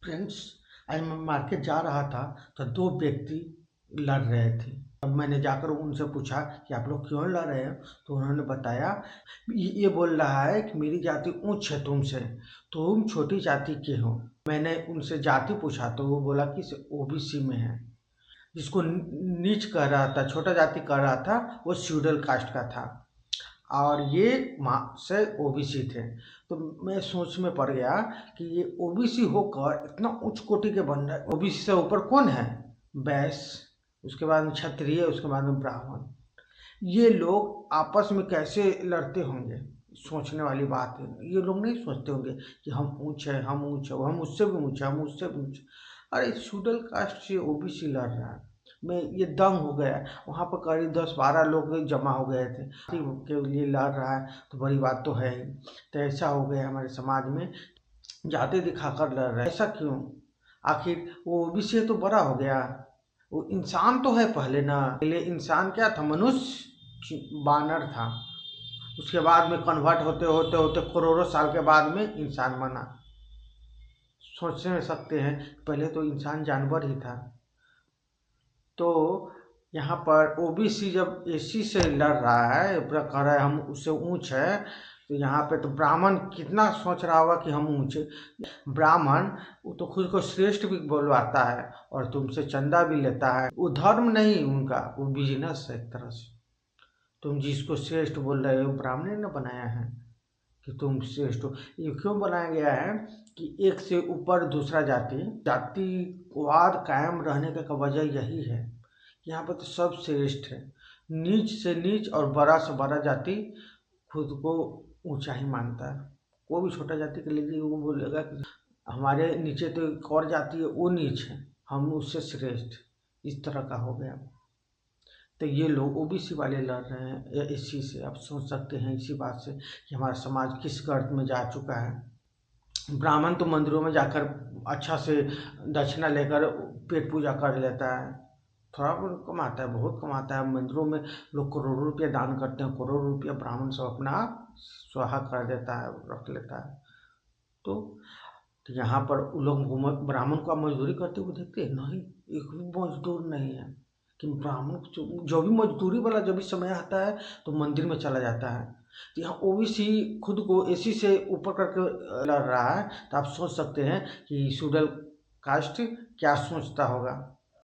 Friends, आज मैं market जा रहा था तो दो व्यक्ति लड़ रहे थे। अब मैंने जाकर उनसे पूछा कि आप लोग क्यों लड़ रहे हो, तो उन्होंने बताया ये बोल रहा है कि मेरी जाति ऊंच है तुमसे, तुम छोटी जाति के हो। मैंने उनसे जाति पूछा तो वो बोला कि ओबीसी में है। जिसको नीच कह रहा था, छोटा जाति कह रहा था, वो शेड्यूल कास्ट का था और ये माँ से ओबीसी थे। तो मैं सोच में पड़ गया कि ये ओबीसी होकर इतना उच्च कोटि के बन रहा है। ओबीसी से ऊपर कौन है? वैश्य, उसके बाद में क्षत्रिय, उसके बाद में ब्राह्मण। ये लोग आपस में कैसे लड़ते होंगे, सोचने वाली बात है। ये लोग नहीं सोचते होंगे कि हम ऊंच है, हम ऊंच है, हम उससे भी ऊंच है, हम उससे भी ऊंच। अरे शेड्यूल कास्ट से ओबीसी लड़ रहा है, मैं ये दंग हो गया। वहाँ पर करीब 10-12 लोग जमा हो गए थे के लिए लड़ रहा है, तो बड़ी बात तो है ही। तो ऐसा हो गया हमारे समाज में, जाति दिखाकर लड़ रहा है। ऐसा क्यों? आखिर वो ओबीसी तो बड़ा हो गया, वो इंसान तो है पहले ना। पहले इंसान क्या था? मनुष्य बानर था, उसके बाद में कन्वर्ट होते होते होते करोड़ों साल के बाद में इंसान बना। सोच सकते हैं, पहले तो इंसान जानवर ही था। तो यहाँ पर ओबीसी जब एससी से लड़ रहा है, पूरा कह रहा है हम उससे ऊंच है, तो यहाँ पे तो ब्राह्मण कितना सोच रहा होगा कि हम ऊंचे। ब्राह्मण वो तो खुद को श्रेष्ठ भी बोलवाता है और तुमसे चंदा भी लेता है। वो धर्म नहीं उनका, वो बिजनेस है एक तरह से। तुम जिसको श्रेष्ठ बोल रहे हो, ब्राह्मण ने बनाया है कि तुम श्रेष्ठ हो। ये क्यों बनाया गया है कि एक से ऊपर दूसरा जातिवाद कायम रहने का वजह यही है। यहाँ पर तो सब श्रेष्ठ है, नीच से नीच और बड़ा से बड़ा जाति खुद को ऊंचा ही मानता है। कोई भी छोटा जाति के लिए वो बोलेगा कि हमारे नीचे तो एक और जाति है, वो नीच है, हम उससे श्रेष्ठ। इस तरह का हो गया। तो ये लोग ओबीसी वाले लड़ रहे हैं इस चीज़ से। आप सोच सकते हैं इसी बात से कि हमारा समाज किस गर्त में जा चुका है। ब्राह्मण तो मंदिरों में जाकर अच्छा से दक्षिणा लेकर पेट पूजा कर लेता है, थोड़ा बहुत कमाता है, बहुत कमाता है। मंदिरों में लोग करोड़ों रुपया दान करते हैं, करोड़ों रुपया ब्राह्मण सब अपना स्वाहा कर देता है, रख लेता है। तो यहाँ पर वो लोग ब्राह्मण को आप मजदूरी करते हुए देखते हैं? नहीं, एक भी मजदूर नहीं है। कि ब्राह्मण जो भी मजदूरी वाला जब भी समय आता है तो मंदिर में चला जाता है। तो यहाँ ओबीसी खुद को एसी से ऊपर करके लड़ रहा है, तो आप सोच सकते हैं कि शेड्यूल कास्ट क्या सोचता होगा।